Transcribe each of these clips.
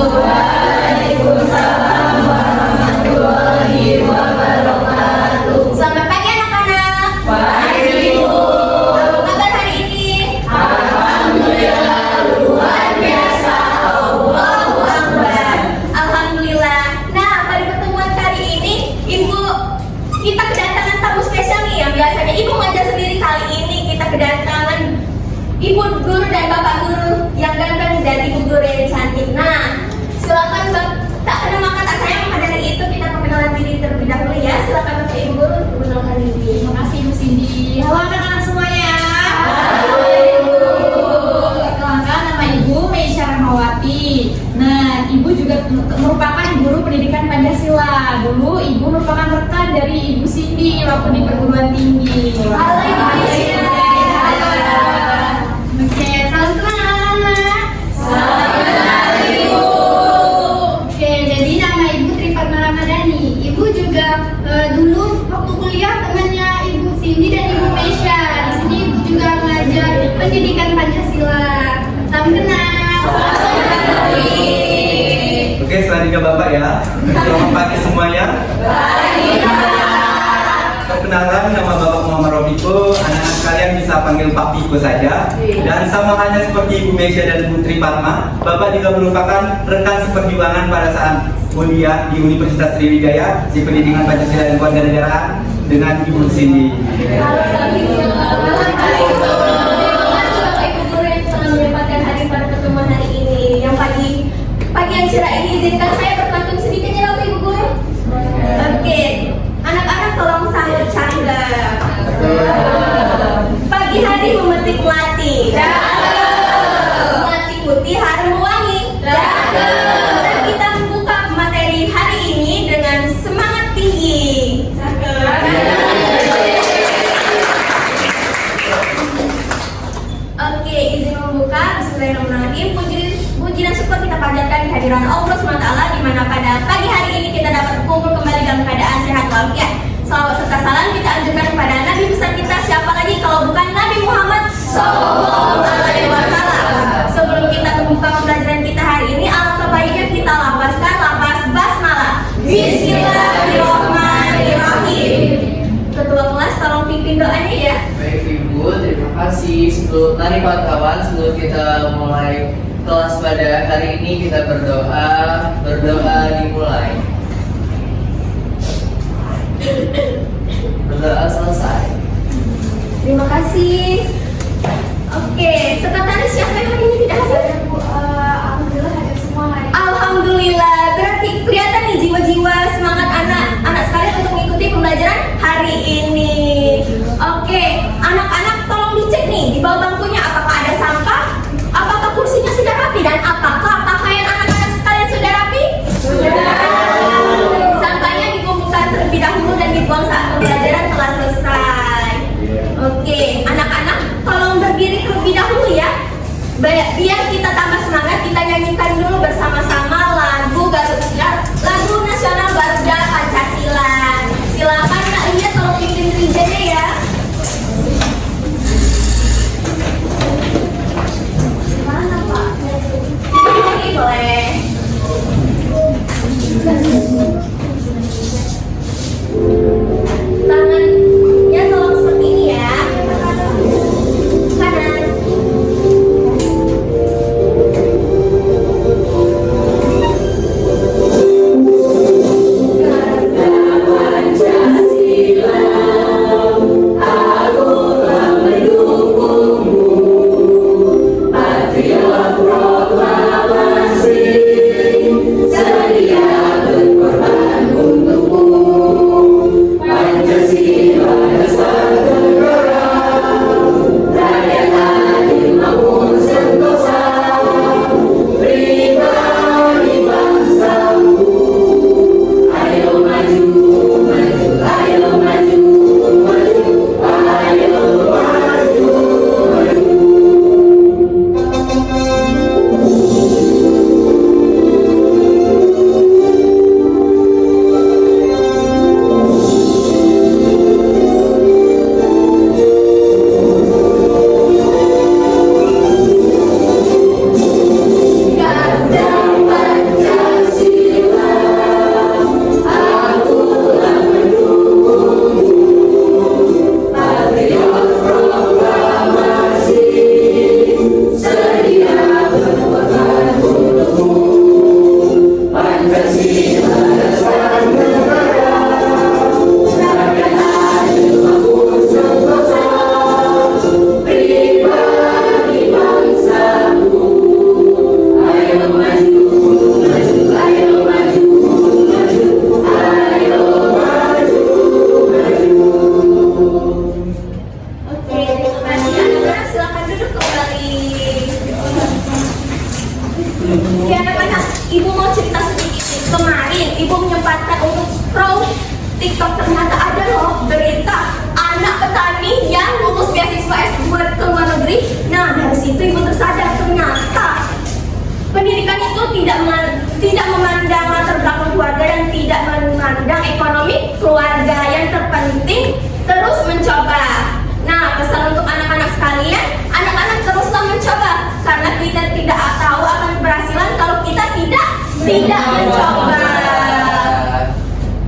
Waalaikumsalam warahmatullahi wabarakatuh. Selamat pagi anak-anak. Pagi Bu. Apa kabar hari ini? Alhamdulillah luar biasa. Allahu Akbar. Alhamdulillah. Nah, pada pertemuan kali ini Ibu kita kedatangan tamu spesial nih yang biasanya Ibu ngajar sendiri. Kali ini kita kedatangan Ibu guru dan Bapak guru yang ganteng dan Ibu guru yang cantik. Nah, silakan tak kenal maka tak sayang, maka dari itu kita perkenalan diri terlebih dahulu ya. Silakan Bapak Ibu guru perkenalkan diri. Terima kasih Ibu Cindy. Halo anak-anak semuanya. Halo Ibu. Perkenalkan, nama Ibu Meisha Rahmawati. Nah, Ibu juga merupakan guru pendidikan Pancasila. Dulu Ibu merupakan rekan dari Ibu Cindy waktu di perguruan tinggi. Halo Ibu Meisha. Oke, salam kenal anak-anak. Salam kenal Ibu. Oke, jadi nama Ibu Trifatma Ramadhani. Ibu juga dulu waktu kuliah temannya Ibu Cindy dan Ibu Meisha. Di sini Ibu juga mengajar pendidikan Pancasila. Salam kenal. Oke, selanjutnya Bapak ya. Selamat pagi semuanya. Pagi. Perkenalkan, nama Bapak Muhammad Robiko. Anak-anak sekalian bisa panggil Pak Piko saja. Dan sama halnya seperti Ibu Meisha dan Ibu Trifatma, Bapak juga merupakan rekan seperjuangan pada saat kuliah di Universitas Sriwijaya di pendidikan Pancasila dan Kewarganegaraan dengan Ibu Cindy. Bapak Ibu guru yang telah menyempatkan hari pada pertemuan hari ini. Yang pagi yang cerah ini izinkan saya berpantun sedikit ya Bapak Ibu guru. Oke, anak-anak tolong sambut canda. Pagi hari memetik melati. Melati putih harum wangi. Dan kita membuka materi hari ini dengan semangat tinggi. Oke, izin membuka. Bismillahirrahmanirrahim. Puji dan syukur kita panjatkan kehadiran Allah SWT, di mana pada pagi hari ini kita dapat kumpul kembali dalam keadaan sehat walafiat. Salawat serta salam kita anjurkan kepada Nabi besar kita, siapa lagi kalau bukan Nabi Muhammad SAW. Sebelum kita membuka pembelajaran kita hari ini, alangkah baiknya kita lapaskan lapas basmalah. Bismillahirrahmanirrahim. Ketua kelas tolong pimpin doanya ya. Baik Ibu, terima kasih. Mari kawan-kawan, sebelum kita mulai kelas pada hari ini kita berdoa dimulai. Berdoa selesai. Terima kasih. Oke, sekretaris siapa yang hari ini tidak hadir? Alhamdulillah hadir semua hari ini. Alhamdulillah, berarti kelihatan nih jiwa-jiwa semangat anak sekalian untuk mengikuti pembelajaran hari ini. Oke, anak-anak tolong dicek nih di bawah bangkunya apakah ada sampah, apakah kursinya sudah rapi, dan apakah pakaian anak-anak sekalian sudah rapi? Sudah. Sampahnya dikumpulkan terlebih dahulu dan dibuang saat pembelajaran telah selesai. Oke, anak-anak tolong berdiri terlebih dahulu ya. Biar kita tambah semangat, kita nyanyikan dulu bersama-sama lagu nasional Garuda Pancasila. Silakan Kak Lia tolong pimpin rijanya ya. Mana Pak? Ini boleh. Tangannya tolong seperti ini ya. Kanan. Oke anak-anak, ibu mau cerita sedikit nih. Kemarin ibu menyempatkan untuk scroll TikTok, ternyata ada loh berita anak petani yang lulus beasiswa S2 ke luar negeri. Nah dari situ ibu tersadar ternyata pendidikan itu tidak memandang latar belakang keluarga dan tidak memandang ekonomi keluarga. Yang terpenting terus mencoba. Nah pesan untuk anak-anak sekalian, anak-anak teruslah mencoba karena kita tidak tahu akan keberhasilan kalau kita tidak mencoba.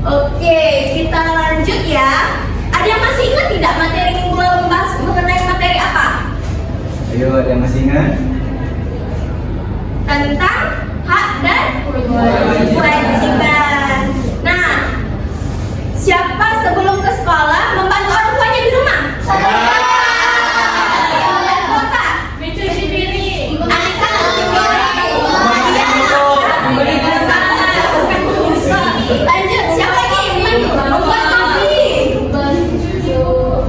Oke, kita lanjut ya. Ada yang masih ingat tidak materi minggu lalu membahas mengenai materi apa? Ayo, ada yang masih ingat? Tentang hak dan kewajiban. Nah, siapa sebelum ke sekolah membantu orang tuanya di rumah? Membantu apa? Mencuci piring. Anissa mencuci piring. Lanjut, siapa lagi? Membuat kopi.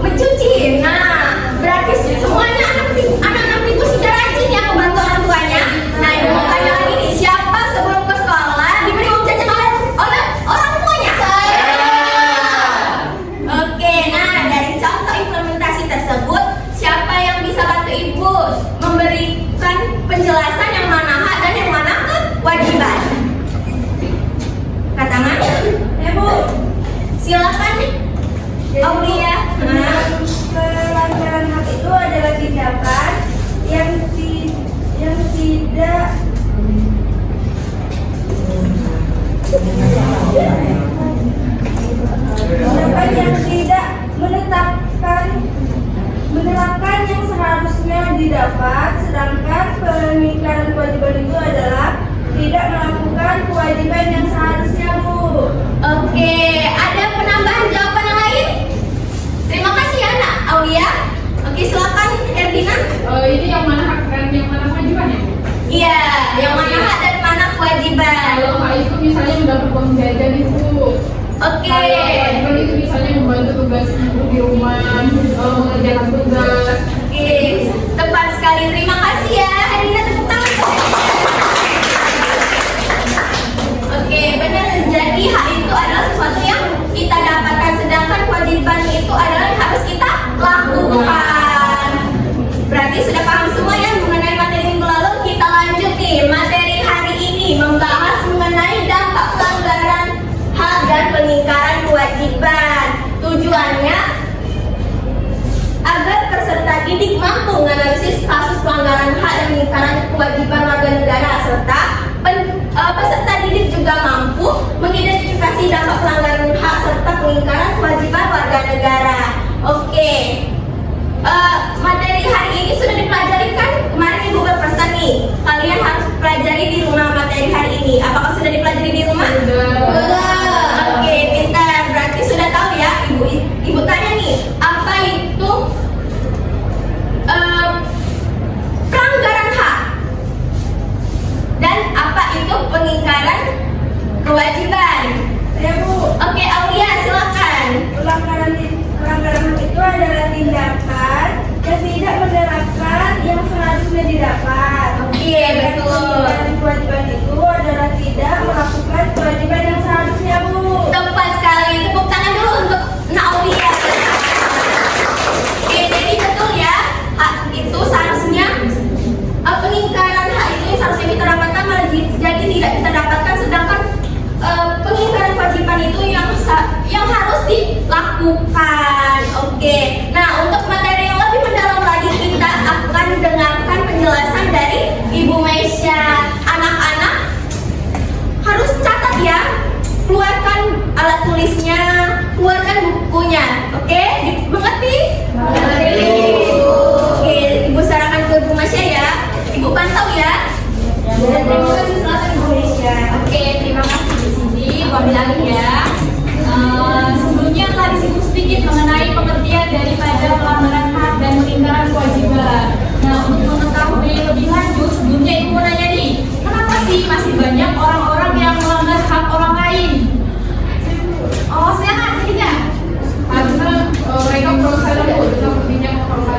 Mencuci. Nah, berarti semuanya anak-anak itu sudah rajin ya membantu orang tuanya. Nah, ibu mau tanya lagi nih, siapa sebelum ke sekolah diberi uang jajan oleh orang tuanya? Oke, nah dari contoh implementasi tersebut, siapa yang bisa bantu ibu memberikan penjelasan yang mana hak dan yang mana kewajiban? Kata mana? Bu, silakan nih. Aulia. Pelanggaran hak itu adalah tindakan yang tidak menerapkan yang seharusnya didapat, sedangkan pengingkaran kewajiban itu adalah tidak melakukan kewajiban yang seharusnya, Bu. Oke, ada penambahan jawaban yang lain? Terima kasih ya, Nak Aulia. Oke, silakan Erdina. Ini yang mana hak dan yang mana kewajiban ya? Iya, yang mana hak dan mana kewajiban? Kalau hak itu misalnya mendapat uang jajan itu. Oke. Kalau kewajiban itu misalnya membantu tugas ibu di rumah, mengerjakan tugas. Oke, tepat sekali. Terima kasih ya, Erdina, tepuk tangan. Oke, benar. Jadi hak itu adalah sesuatu yang kita dapatkan, sedangkan kewajiban itu adalah yang harus kita lakukan. Berarti sudah paham semua ya mengenai materi minggu lalu. Kita lanjut nih, materi hari ini membahas mengenai dampak pelanggaran hak dan pengingkaran kewajiban. Tujuannya agar peserta didik mampu menganalisis kasus pelanggaran hak dan pengingkaran kewajiban warga negara, serta peserta didik juga mampu mengidentifikasi dampak pelanggaran hak serta pengingkaran kewajiban warga negara. Oke, materi hari ini sudah dipelajari kan? Kemarin ibu berpesan nih, kalian harus pelajari di rumah materi hari ini. Apakah sudah dipelajari di rumah? Oke, pintar. Berarti sudah tahu ya. Ibu tanya nih, apa itu pelanggaran hak dan apa itu pengingkaran kewajiban? Ya, Bu. Oke, Aulia silakan. Pelanggaran hak itu adalah tindakan yang tidak menerapkan yang seharusnya didapat. Oke, betul. Dan kewajiban itu adalah tidak melakukan kewajiban yang seharusnya, Bu. Tepat sekali. Tepuk tangan dulu untuk Aulia. Oke, jadi betul ya. Hak itu seharusnya pengingkaran hak itu yang seharusnya kita dapatkan malah jadi tidak kita dapatkan, sedangkan pengingkaran kewajiban itu yang harus dilakukan. Oke. Nah, untuk materi yang lebih mendalam lagi kita akan dengarkan penjelasan dari Ibu Meisya. Anak-anak harus catat ya. Keluarkan alat tulisnya, keluarkan bukunya. Oke? Dimengerti? Oke, Ibu sarankan ke Ibu Meisya ya. Ibu pantau ya. Dan terima kasih, silakan Ibu Meisya. Oke, terima kasih di sini. Wabil alih ya. Sebelumnya telah disinggung sedikit mengenai pengertian daripada pelanggaran hak dan pengingkaran kewajiban. Nah, untuk mengetahui lebih lanjut, sebelumnya ibu mau nanya nih, kenapa sih masih banyak orang-orang yang melanggar hak orang lain? Oh, silakan, Dina. Karena mereka berusaha untuk tidak menghormati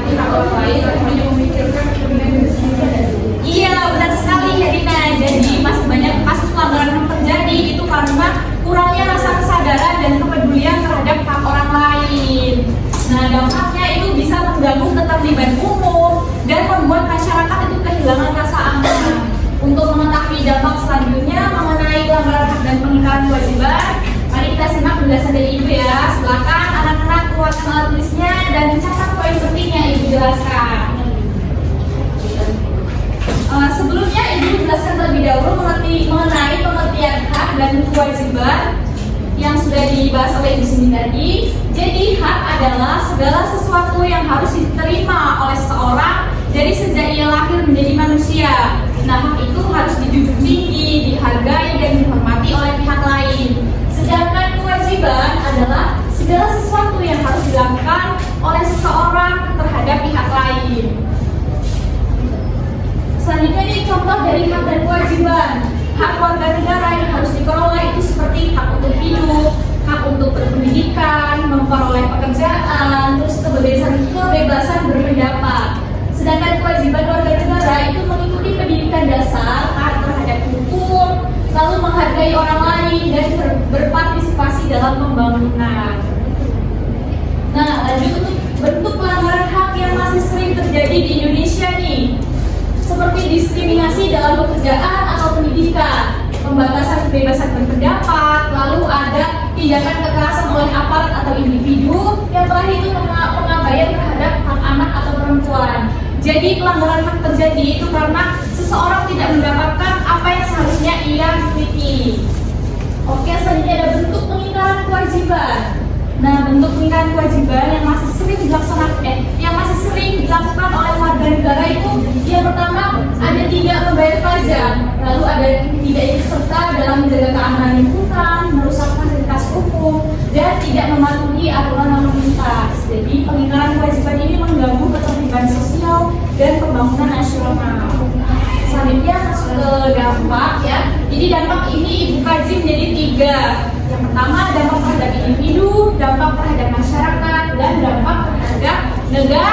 menjelaskan terlebih dahulu mengenai pengertian hak dan kewajiban yang sudah dibahas oleh Ibu Cindy tadi. Jadi hak adalah segala sesuatu yang harus diterima oleh seseorang dari sejak ia lahir menjadi manusia. Nah, hak itu harus dijunjung tinggi, dihargai, dan dihormati oleh pihak lain. Sedangkan kewajiban adalah segala sesuatu yang harus dilakukan oleh seseorang terhadap pihak lain. Selanjutnya ini contoh dari hak dan kewajiban. Hak warga negara yang harus diperoleh itu seperti hak untuk hidup, hak untuk berpendidikan, memperoleh pekerjaan, terus kebebasan berpendapat. Sedangkan kewajiban warga negara itu mengikuti pendidikan dasar, taat terhadap hukum, lalu menghargai orang lain dan berpartisipasi dalam pembangunan. Nah, lanjut untuk bentuk pelanggaran hak yang masih sering terjadi di Indonesia nih, seperti diskriminasi dalam pekerjaan atau pendidikan, pembatasan kebebasan berpendapat, lalu ada tindakan kekerasan oleh aparat atau individu, yang terakhir itu pengabaian terhadap hak anak atau perempuan. Jadi pelanggaran hak terjadi itu karena seseorang tidak mendapatkan apa yang seharusnya ia miliki. Oke, selanjutnya ada bentuk pengingkaran kewajiban. Nah, bentuk pengingkaran kewajiban yang masih sering dilakukan oleh warga negara itu, yang pertama ada tidak membayar pajak, lalu ada tidak ikut serta dalam menjaga keamanan lingkungan, merusak fasilitas umum, dan tidak mematuhi aturan lalu lintas. Jadi pengingkaran kewajiban ini mengganggu ketertiban sosial dan pembangunan nasional. Selanjutnya masuk ke dampak ya. Jadi dampak ini Ibu kaji menjadi 3. Yang pertama dampak terhadap individu, dampak terhadap masyarakat, dan dampak terhadap negara.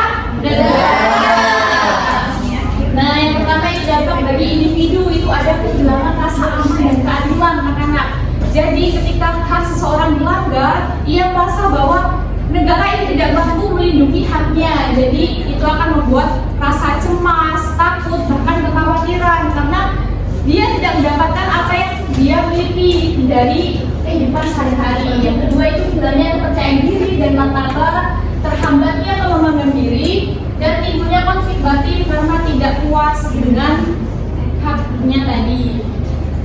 Nah, yang pertama itu dampak bagi individu itu ada kehilangan rasa aman dan keadilan anak-anak. Jadi ketika hak seseorang dilanggar, ia merasa bahwa negara ini tidak mampu melindungi haknya. Jadi itu akan membuat rasa cemas, takut, bahkan kekhawatiran karena dia tidak mendapatkan apa yang dia miliki dari kehidupan sehari-hari. Yang kedua itu hilangnya kepercayaan diri dan martabat, terhambatnya pengembangan diri, dan timbulnya konflik batin karena tidak puas dengan haknya tadi.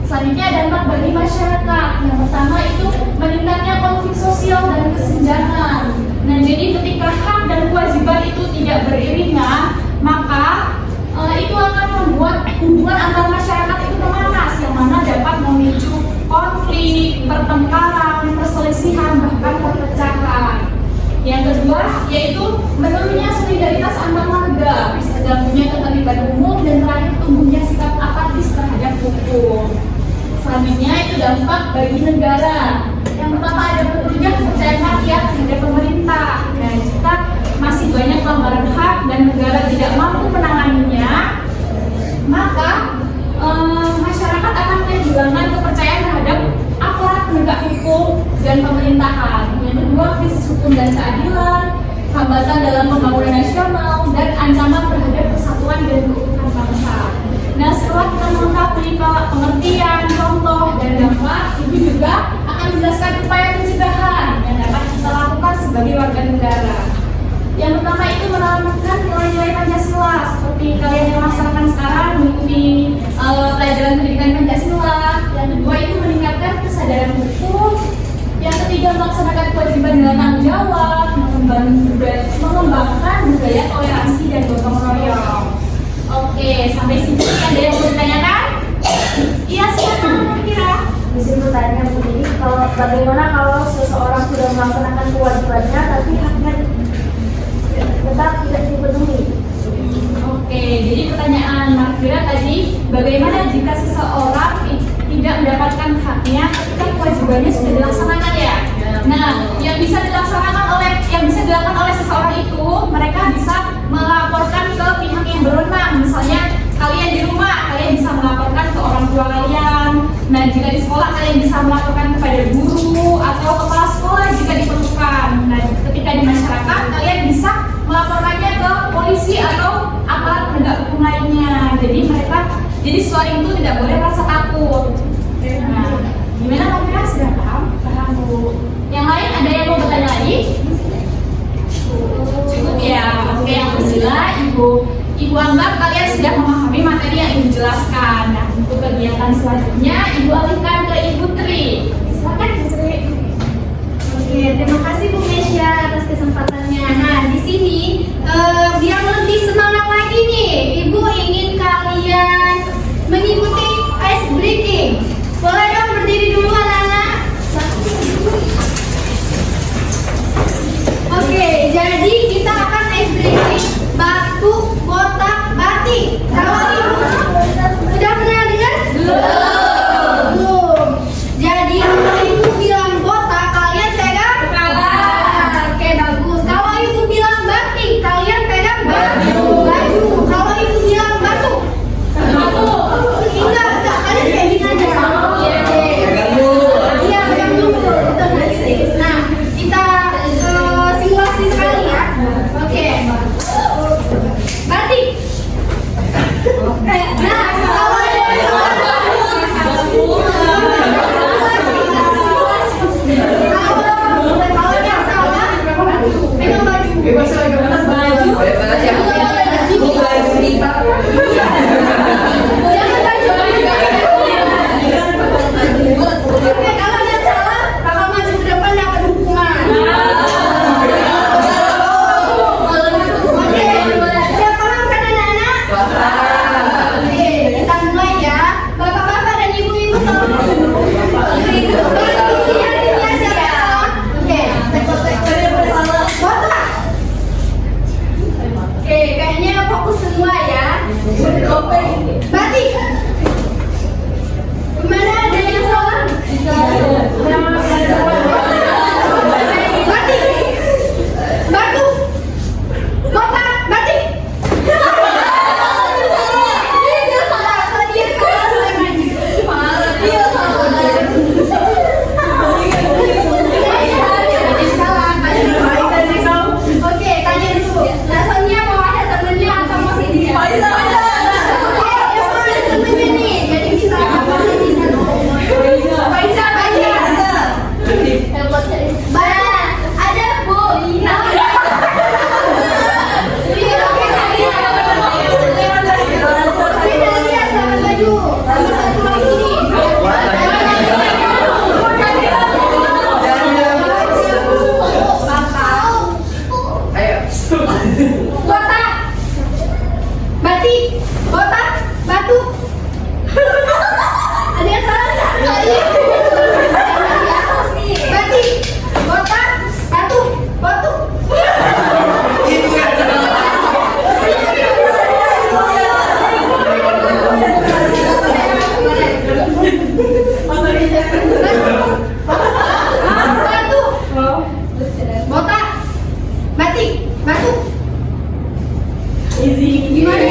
Selanjutnya dampak bagi masyarakat. Yang pertama itu meningkatnya konflik sosial dan kesenjangan. Nah, jadi ketika hak dan kewajiban itu tidak beriringan, maka itu akan membuat hubungan antar masyarakat itu memanas, yang mana dapat memicu konflik, pertengkaran, perselisihan, bahkan perpecahan. Yang kedua yaitu menurunnya solidaritas antar warga, terganggunya ketertiban umum, dan terakhir tumbuhnya sikap apatis terhadap hukum. Selanjutnya itu dampak bagi negara. Yang pertama ada menurunnya kepercayaan rakyat terhadap pemerintah. Nah, jika masih banyak pelanggaran hak dan negara tidak mampu menanganinya, maka masyarakat akan kehilangan kepercayaan terhadap aparat penegak hukum dan pemerintahan. Yang kedua, krisis hukum dan keadilan, hambatan dalam pembangunan nasional, dan ancaman terhadap persatuan dan keutuhan bangsa. Nah, setelah kita mengetahui pengertian, contoh, dan dampak, Ibu juga akan menjelaskan upaya pencegahan yang dapat kita lakukan sebagai warga negara. Yang pertama itu menanamkan nilai-nilai Pancasila, seperti kalian yang melaksanakan sekarang mengikuti pelajaran pendidikan Pancasila. Yang kedua itu meningkatkan kesadaran hukum. Yang ketiga melaksanakan kewajiban dalam tanggung jawab, mengembangkan budaya toleransi dan gotong royong. Oke, sampai sini ada yang mau ditanyakan? Iya, silakan kira. Izin bertanya Bu, jadi bagaimana kalau seseorang sudah melaksanakan kewajibannya tapi haknya tetap tidak dipenuhi? Oke, jadi pertanyaan Marfira tadi, bagaimana jika seseorang tidak mendapatkan haknya ketika kewajibannya sudah dilaksanakan ya? Nah, yang bisa dilakukan oleh seseorang itu, mereka bisa melaporkan ke pihak yang berwenang. Misalnya kalian di rumah, kalian bisa melaporkan ke orang tua kalian. Nah, jika di sekolah kalian bisa melaporkan kepada guru atau kepala sekolah jika diperlukan. Nah, ketika di masyarakat kalian bisa melaporkannya ke polisi atau aparat penegak hukum lainnya. Jadi seseorang itu tidak boleh merasa takut. Nah, gimana Kak? Sudah paham? Paham Bu. Yang lain ada yang mau bertanya lagi? Cukup ya. Oke, yang kedua Ibu anggap kalian sudah memahami materi yang Ibu jelaskan. Nah, untuk kegiatan selanjutnya Ibu alihkan ke Ibu Tri. Silakan Ibu Tri. Oke, terima kasih Bu Mesya atas kesempatannya. Nah, di sini biar lebih semangat lagi nih, Ibu ingin kalian mengikuti ice breaking. Boleh dong berdiri dulu anak-anak? Oke, jadi kita akan ice breaking batu, botak, batik. Kalau Ibu udah pernah dengar? Belum. Jadi kalau Ibu bilang botak, kalian pegang? Oke, bagus. Kalau Ibu bilang batik, kalian pegang baju. Kalau Ibu bilang batu, enggak, kalian kayak gini aja. Iya, pegang dulu. Betul, guys. Nah, kita simulasi sekali ya. Oke. Batik. Nah, kalau ada yang salah, pegang baju. Oke, kalau ada yang salah, bakal maju ke depan dapat hukuman. Oke, udah paham kan anak-anak? Oke, kita mulai ya. Bapak-bapak dan ibu-ibu tolong. Lihatin ya siapa yang salah. Oke, botak. Oke, kayaknya fokus semua ya. Batik. Kemana ada yang salah? Batik. Batu. Botak. Batik. Dia salah. Dia salah. Oke, tanya dulu. Rasanya mau ada temennya atau mau sendiri? Oke, yang mau ada temennya nih. Jadi bisa ada Bu. Lihat sama baju. Sama satu lagi nih. Botak. Batik. Botak. Batu. Ada yang salah nggak? Batik. Botak. Batu. Batu. Batu. Botak. Batik. Batu. Gimana?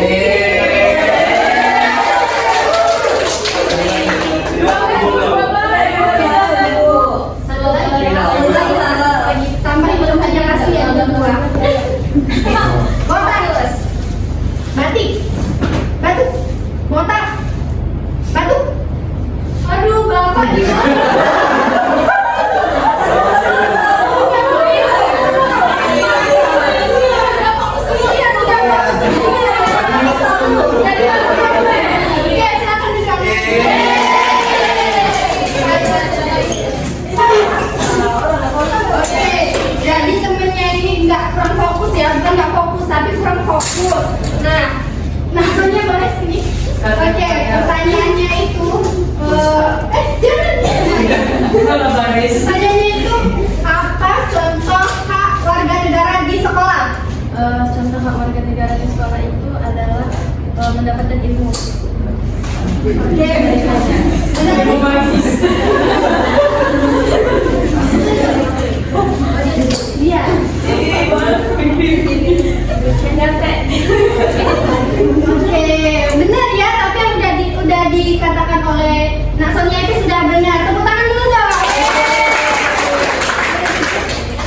Tambahin belum aja kasih ya udah dua. Botak. Batik. Batu. Botak. Batu. Aduh, Bapak gimana? Oke, silakan dicapai. Oke, jadi temennya ini kurang fokus ya, bukan nggak fokus tapi kurang fokus. Nah, soalnya boleh sini. Oke, pertanyaannya itu, pertanyaannya itu apa contoh hak warga negara di sekolah? Contoh hak warga negara di sekolah itu adalah mendapatkan ilmu. Oke, iya. Oke, benar ya, tapi yang udah dikatakan oleh Nak Sonia itu sudah benar. Tepuk tangan dulu dong.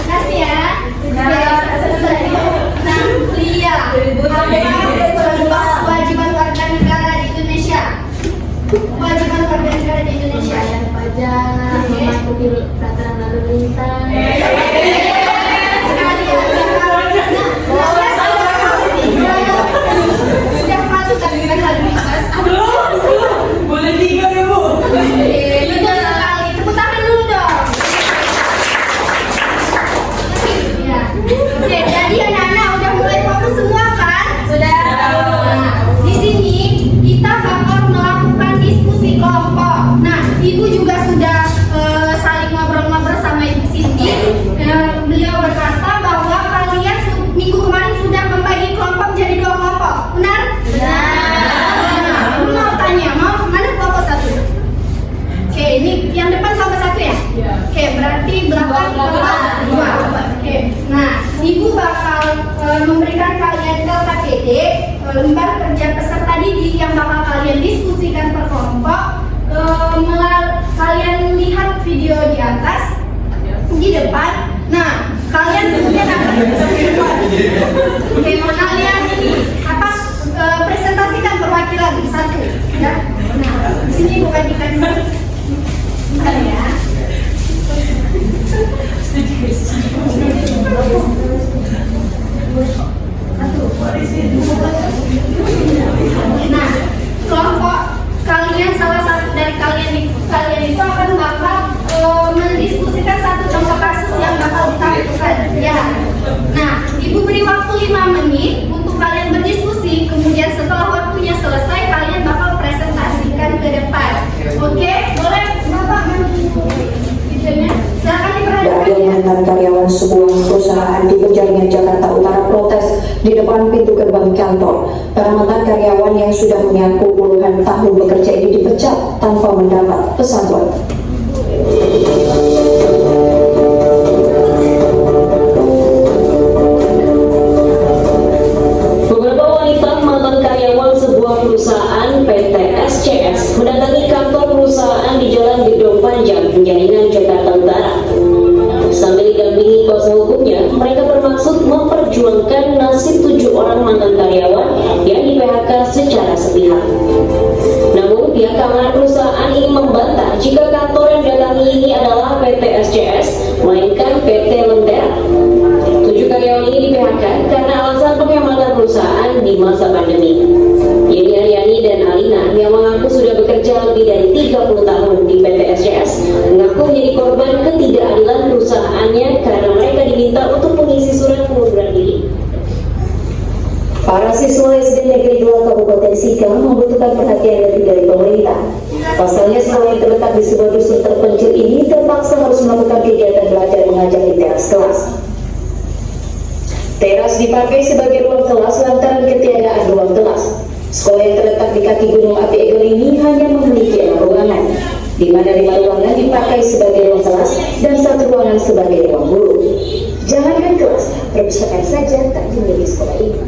Kasih ya. Nah, Lia, kewajiban warga negara di Indonesia. Kewajiban warga negara di Indonesia. Bayar pajak, mematuhi peraturan lalu lintas. Sudah patuh tapi bukan lalu lintas. Boleh memberikan kalian ke KPD lembar kerja peserta didik yang bakal kalian diskusikan per kelompok. Kalian lihat video di atas di depan. Nah, kalian kemudian akan kalian ini presentasikan perwakilan satu, ya. Nah, di sini bukan dikasih. Bentar ya. Nah, kelompok kalian, salah satu dari kalian itu akan bakal mendiskusikan satu contoh kasus yang bakal ditampilkan, ya. Nah, ibu beri waktu 5 menit untuk kalian berdiskusi. Kemudian setelah waktunya selesai, kalian bakal presentasikan ke depan. Oke, boleh Bapak videonya? Silakan diperhatikan. Dari mantan karyawan sebuah perusahaan di Penjaringan Jakarta Utara protes di depan pintu gerbang kantor. Para mantan karyawan yang sudah mengaku puluhan tahun bekerja ini dipecat tanpa mendapat pesangon. Beberapa wanita mantan karyawan sebuah perusahaan PT SCS mendatangi kantor perusahaan di Jalan Gedong Panjang, Penjaringan, Jakarta Utara. Sambil didampingi kuasa hukumnya, mereka bermaksud memperjuangkan nasib 7 orang mantan karyawan yang di-PHK secara sepihak. Namun, pihak keamanan perusahaan ini membantah jika kantor yang didatangi ini adalah PT SCS, melainkan PT Lentera. 7 karyawan ini di-PHK karena alasan penghematan perusahaan di masa pandemi. Yeni Aryani dan Alina yang mengaku sudah bekerja lebih dari 30 tahun di PT SCS mengaku menjadi korban ketidakadilan perusahaannya karena mereka diminta untuk mengisi surat pengunduran diri. Para siswa SD Negeri 2 Kabupaten Sika membutuhkan perhatian lebih dari pemerintah. Pasalnya sekolah yang terletak di sebuah dusun terpencil ini terpaksa harus melakukan kegiatan belajar mengajar di teras kelas. Teras dipakai sebagai ruang kelas lantaran ketiadaan ruang kelas. Sekolah yang terletak di kaki Gunung Api Egel ini hanya memiliki 6 ruangan, di mana 5 ruangan dipakai sebagai ruang kelas dan 1 ruangan sebagai ruang guru. Jangankan kelas, perpustakaan saja tak dimiliki sekolah ini.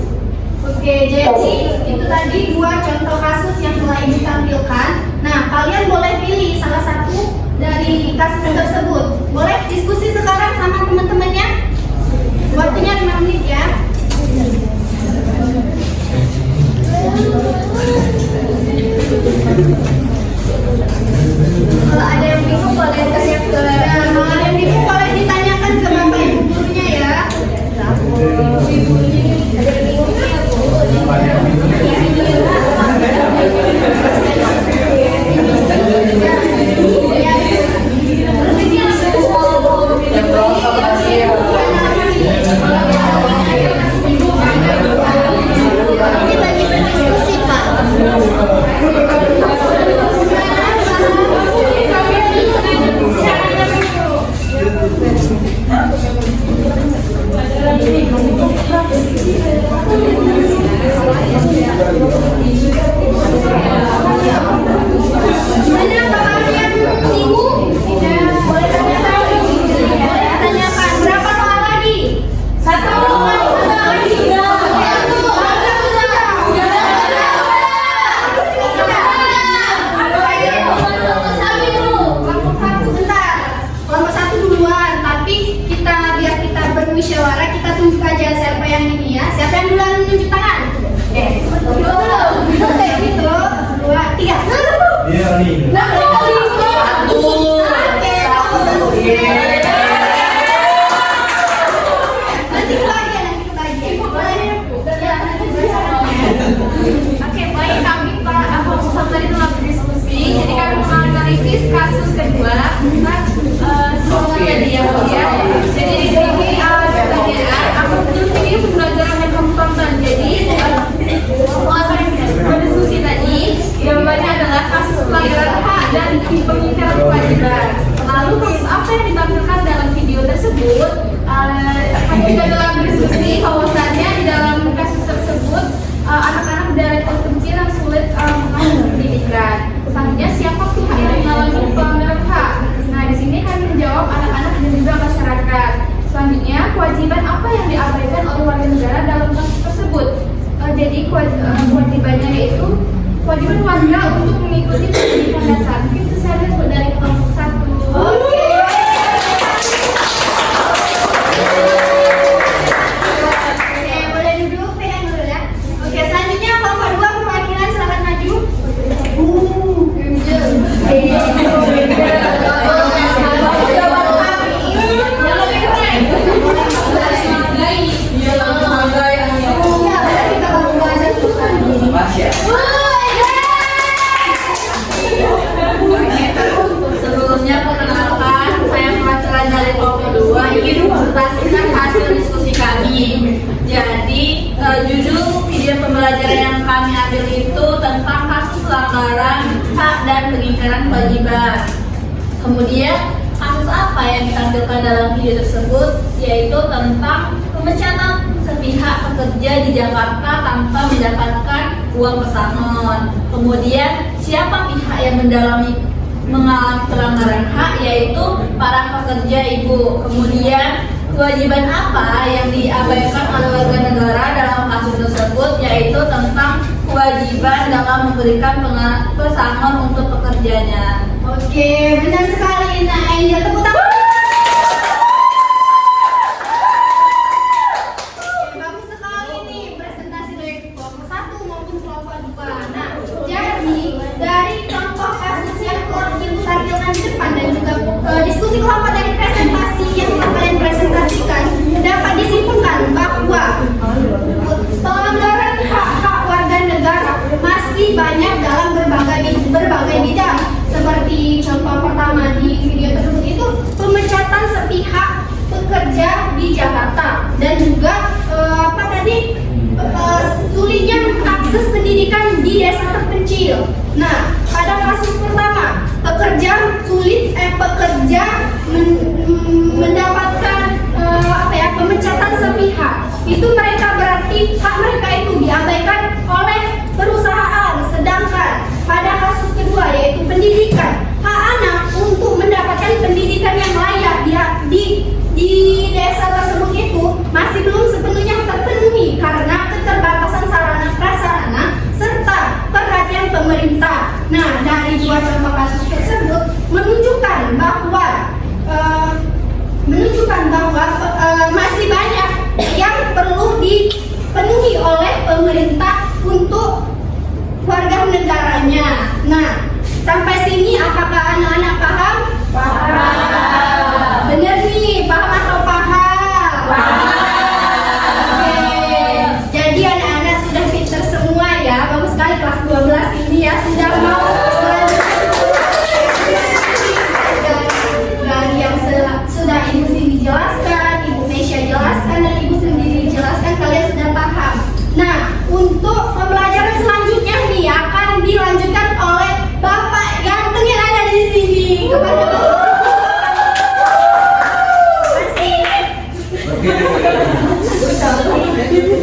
Oke, jadi itu tadi 2 contoh kasus yang telah ibu tampilkan. Nah, kalian boleh pilih salah satu dari kasus tersebut. Boleh diskusi sekarang sama teman-temannya. Waktunya 5 menit ya. Kalau ada yang bingung boleh kasih ke Kalau ada yang bingung boleh ditanyakan ke bapak ibu gurunya ya. ibu ini. Ada yang bingung ya, Bu? Ini lagi berdiskusi Pak. Gimana kalau ada yang bingung? Boleh tanyakan. Boleh tanyakan. Berapa soal lagi? 1 Kelompok 1 duluan, tapi biar kita bermusyawarah, kita tunjuk aja siapa yang ini ya. Siapa yang duluan menunjuk tangan? Oke, oke, gitu. 2, 3. Iya nih. Nanti lagi. Oke, baik, kami Pak Fokus tadi telah berdiskusi. Jadi kami menganalisis kasus kedua tentang semuanya dia ya. Jadi di sini pertanyaan apa betul video pembelajaran yang kamu tonton? Jadi semua yang berdiskusi tadi jawabannya adalah kasus pelanggaran hak dan pengingkaran kewajiban. Lalu kasus apa yang ditampilkan dalam video tersebut? Kami juga telah berdiskusi bahwasannya di dalam kasus tersebut anak-anak dari kelompok kecil yang sulit mengakses pendidikan. Selanjutnya siapa pihak yang mengalami pelanggaran hak? Nah, di sini kami menjawab anak-anak dan juga masyarakat. Selanjutnya, kewajiban apa yang diabaikan oleh warga negara dalam bersedia untuk mengikuti pendidikan dasar. Itu saja dari kelompok 1. Oke. Oke, boleh duduk, pegang dulu ya. Oke, selanjutnya kelompok 2 perwakilan, silakan maju. Masya. Sebelumnya perkenalkan, saya perwakilan dari kelompok 2 ingin mempresentasikan hasil diskusi kami. Jadi judul video pembelajaran yang kami ambil itu tentang kasus pelanggaran hak dan pengingkaran kewajiban. Kemudian kasus apa yang ditampilkan dalam video tersebut, yaitu tentang pemecatan sepihak pekerja di Jakarta tanpa mendapatkan uang pesangon. Kemudian siapa pihak yang mengalami pelanggaran hak, yaitu para pekerja ibu. Kemudian kewajiban apa yang diabaikan oleh warga negara dalam kasus tersebut, yaitu tentang kewajiban dalam memberikan pesangon untuk pekerjanya. Oke, benar sekali. Nah, Angel, tepuk tangan. Oke, bagus sekali nih presentasi dari kelompok 1 maupun kelompok 2. Nah, jadi dari contoh kasus yang telah Ibu tampilkan di depan dan juga diskusi kelompok dari presentasi yang telah kalian presentasikan, dapat disimpulkan bahwa pelanggaran hak-hak warga negara masih banyak dalam berbagai bidang. Seperti contoh pertama di video tersebut itu pemecatan sepihak pekerja di Jakarta, dan juga sulitnya akses pendidikan di desa terpencil. Nah, pada kasus pertama pekerja mendapatkan pemecatan sepihak, itu mereka berarti hak mereka itu diabaikan oleh perusahaan. Sedangkan pada kasus kedua, yaitu pendidikan, hak anak untuk mendapatkan pendidikan yang layak di desa tersebut itu masih belum sepenuhnya terpenuhi karena keterbatasan sarana prasarana serta perhatian pemerintah. Nah, dari dua contoh kasus tersebut menunjukkan bahwa masih banyak yang perlu dipenuhi oleh pemerintah untuk warga negaranya. Nah, sampai sini apakah anak-anak paham? Paham. Bener nih, paham atau paham? Paham. Oke. Jadi anak-anak sudah pinter semua ya. Bagus sekali kelas 12 ini ya, sudah mau dari yang sudah Ibu Cindy jelaskan, Ibu Mesya jelaskan, dan Ibu sendiri jelaskan, kalian sudah paham. Nah, untuk pembelajaran selanjutnya nih akan dilanjutkan oleh Bapak ganteng yang ada di sini. Kepada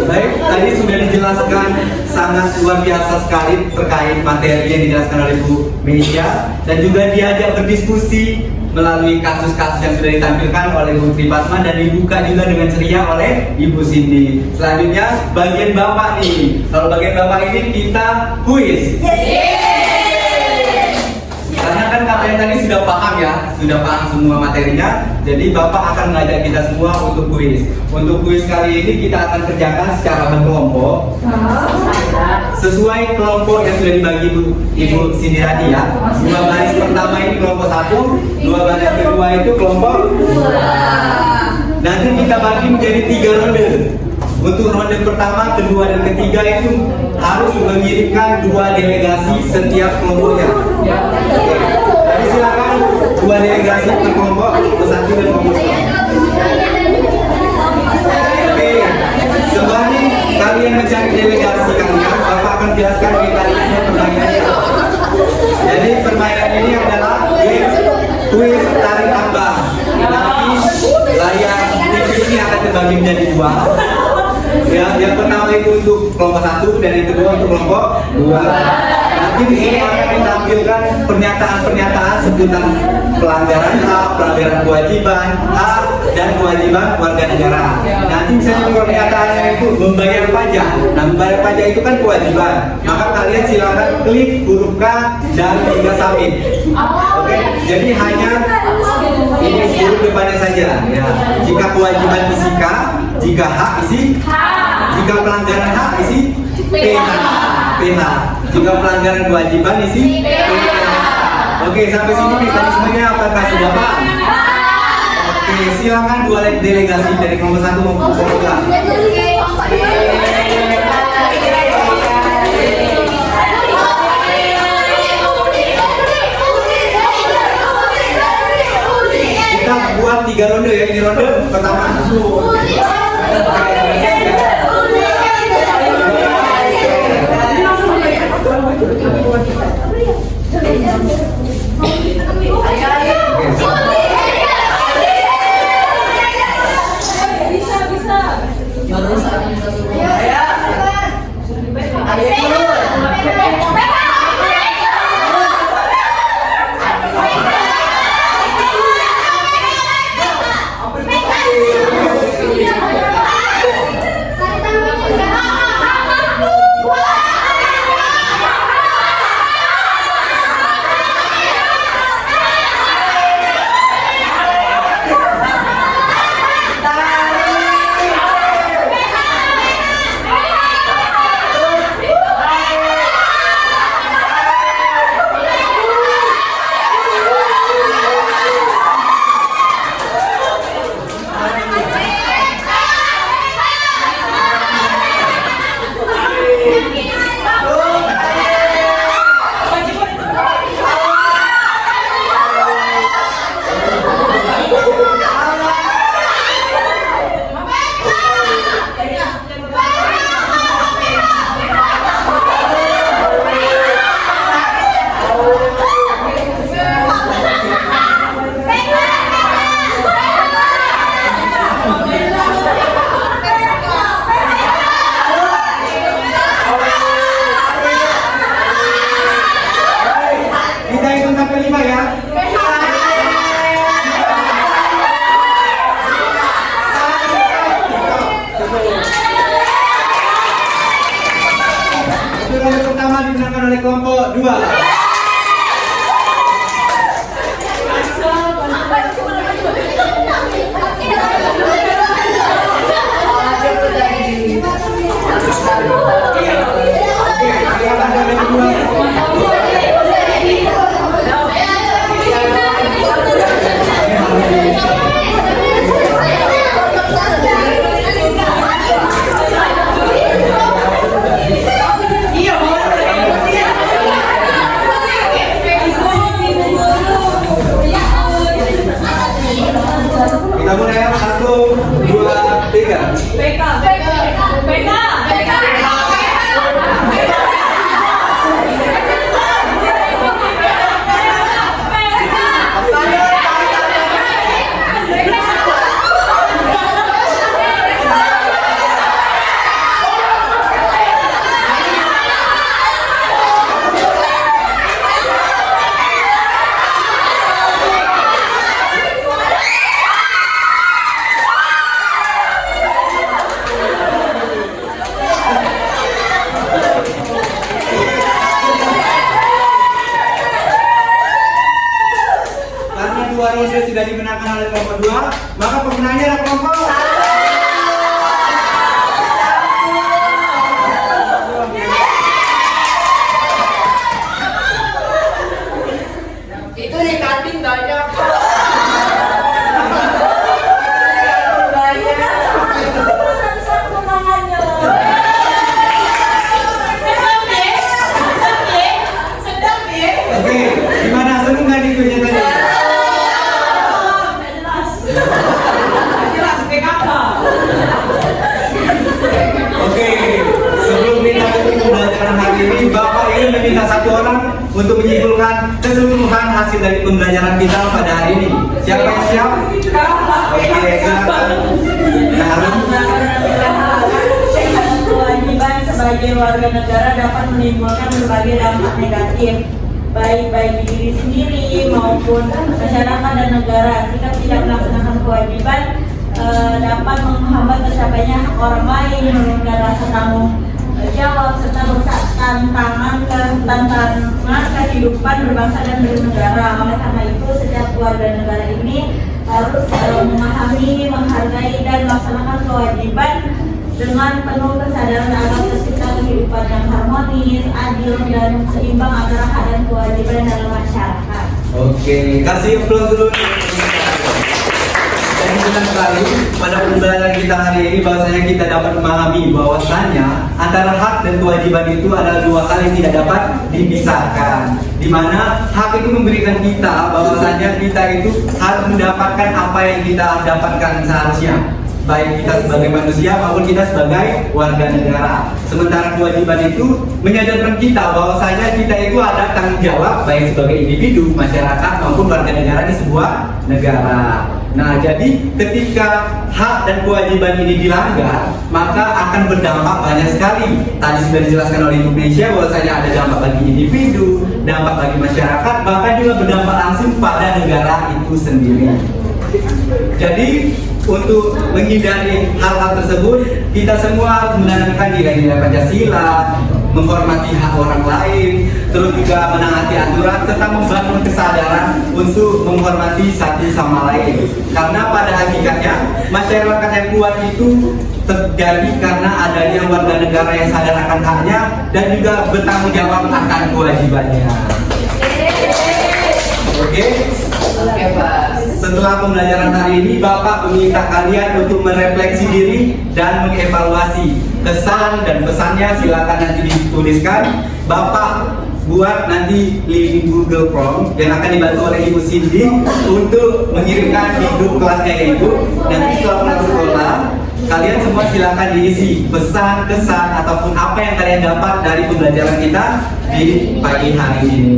Baik, tadi sudah dijelaskan sangat luar biasa sekali terkait materi yang dijelaskan oleh Bu Mesya, dan juga diajak berdiskusi melalui kasus-kasus yang sudah ditampilkan oleh Bu Tripatma dan dibuka juga dengan ceria oleh Ibu Cindy. Selanjutnya bagian Bapak nih. Kalau bagian Bapak ini kita kuis. Karena kan kalian tadi sudah paham ya, sudah paham semua materinya. Jadi Bapak akan mengajak kita semua untuk kuis. Untuk kuis kali ini kita akan kerjakan secara berkelompok. Sesuai kelompok yang sudah dibagi Ibu Cindy tadi ya. Dua baris pertama ini kelompok 1, dua baris kedua itu kelompok 2. Nanti kita bagi menjadi 3 ronde. Untuk ronde pertama, kedua, dan ketiga itu harus mengirimkan 2 delegasi setiap kelompoknya. Jadi silakan 2 delegasi per kelompok, kelompok 1 dan kelompok 2. Oke, sebelum kalian mencari delegasi kalian, Bapak akan jelaskan di kalian permainannya. Jadi permainan ini adalah game kuis tarik tambang. Nanti layar TV ini akan terbagi menjadi 2. Ya, yang pertama itu untuk kelompok 1 dan yang kedua untuk kelompok 2. Nanti di sini akan ditampilkan pernyataan-pernyataan seputar pelanggaran hak, pelanggaran kewajiban hak, dan kewajiban warga negara. Nanti misalnya pernyataannya itu membayar pajak. Nah, membayar pajak itu kan kewajiban. Maka kalian silakan klik huruf K dan tinggal submit. Oke, jadi hanya ini huruf depannya saja. Ya. Jika kewajiban isi K, jika hak isi H, jika pelanggaran hak isi PH. Jika pelanggaran kewajiban isi PH. Oke, sampai sini mekanismenya apakah sudah paham? Oke, silakan dua delegasi dari kelompok 1 maupun kelompok 2. Kita buat 3 ronde ya, ini ronde pertama. Oleh kelompok 2. Kita mulai 1, 2, 2 ronde sudah dimenangkan oleh kelompok 2, maka pemenangnya adalah kelompok 1. Itu di kantin banyak. Oke, gimana, seru nggak nih kuenya tadi? Oke, sebelum kita tutup pembelajaran hari ini, Bapak ingin meminta satu orang untuk menyimpulkan keseluruhan hasil dari pembelajaran kita pada hari ini. Siapa yang siap? Oke, silakan. Kewajiban sebagai warga negara dapat menimbulkan berbagai dampak negatif. baik bagi diri sendiri maupun masyarakat dan negara. Sikap tidak melaksanakan kewajiban dapat menghambat tercapainya hak orang lain, menurunkan rasa tanggung jawab serta merusak tantangan kehidupan berbangsa dan bernegara. Oleh karena itu, setiap warga negara ini harus memahami, menghargai dan melaksanakan kewajiban dengan penuh kesadaran agar tercipta kehidupan yang harmonis, adil dan seimbang antara hak dan kewajiban dalam masyarakat. Oke, kasih aplaus dulu. Dan senang sekali pada pembelajaran kita hari ini bahwasanya kita dapat memahami bahwasanya antara hak dan kewajiban itu adalah dua hal yang tidak dapat dipisahkan. Di mana hak itu memberikan kita bahwasanya kita itu harus mendapatkan apa yang kita dapatkan seharusnya, baik kita sebagai manusia maupun kita sebagai warga negara. Sementara kewajiban itu menyadarkan kita bahwasanya kita itu ada tanggung jawab baik sebagai individu, masyarakat maupun warga negara di sebuah negara. Nah, jadi ketika hak dan kewajiban ini dilanggar, maka akan berdampak banyak sekali. Tadi sudah dijelaskan oleh Indonesia bahwasanya ada dampak bagi individu, dampak bagi masyarakat, bahkan juga berdampak langsung pada negara itu sendiri. Jadi untuk menghindari hal-hal tersebut, kita semua harus menanamkan nilai-nilai Pancasila, menghormati hak orang lain, terus juga menaati aturan serta membangun kesadaran untuk menghormati satu sama lain. Karena pada hakikatnya masyarakat yang kuat itu terjadi karena adanya warga negara yang sadar akan haknya dan juga bertanggung jawab akan kewajibannya. Oke? Oke, Pak. Setelah pembelajaran hari ini, Bapak meminta kalian untuk merefleksi diri dan mengevaluasi kesan dan pesannya. Silakan nanti dituliskan. Bapak buat nanti link Google Form yang akan dibantu oleh Ibu Cindy untuk mengirimkan di grup kelasnya Ibu. Nanti setelah pulang sekolah, kalian semua silakan diisi pesan, kesan ataupun apa yang kalian dapat dari pembelajaran kita di pagi hari ini.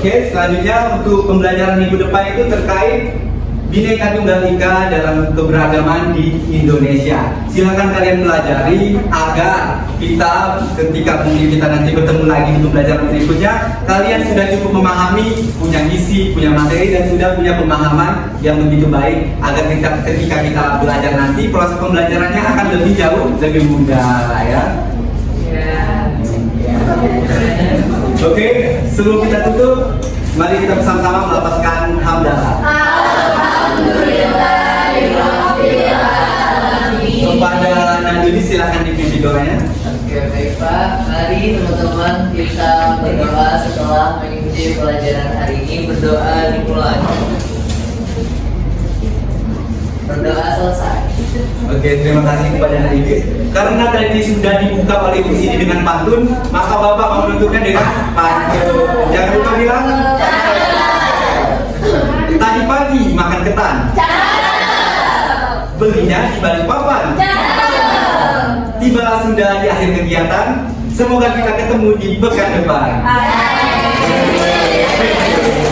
Oke, selanjutnya untuk pembelajaran minggu depan itu terkait Bhinneka Tunggal Ika dalam keberagaman di Indonesia. Silakan kalian pelajari agar kita ketika mungkin kita nanti bertemu lagi di pembelajaran berikutnya, kalian sudah cukup memahami, punya isi, punya materi dan sudah punya pemahaman yang begitu baik agar ketika kita belajar nanti proses pembelajarannya akan lebih jauh lebih mudah ya. Oke, sebelum kita tutup, mari kita bersama-sama melafazkan hamdalah. Kepada Nadudi silakan dipimpin doanya. Oke, baik Pak. Mari teman-teman kita berdoa setelah mengikuti pelajaran hari ini. Berdoa dimulai. Berdoa selesai. Oke, terima kasih kepada Nadudi. Karena tadi sudah dibuka oleh Ibu Cindy dengan pantun, maka Bapak mau menutupnya dengan pantun. Jangan lupa bilang. Tadi pagi makan ketan. Belinya di Balikpapan. Tiba sudah di akhir kegiatan. Semoga kita ketemu di pekan depan.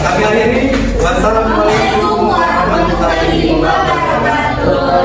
Kami akhiri. Wassalamualaikum warahmatullahi wabarakatuh.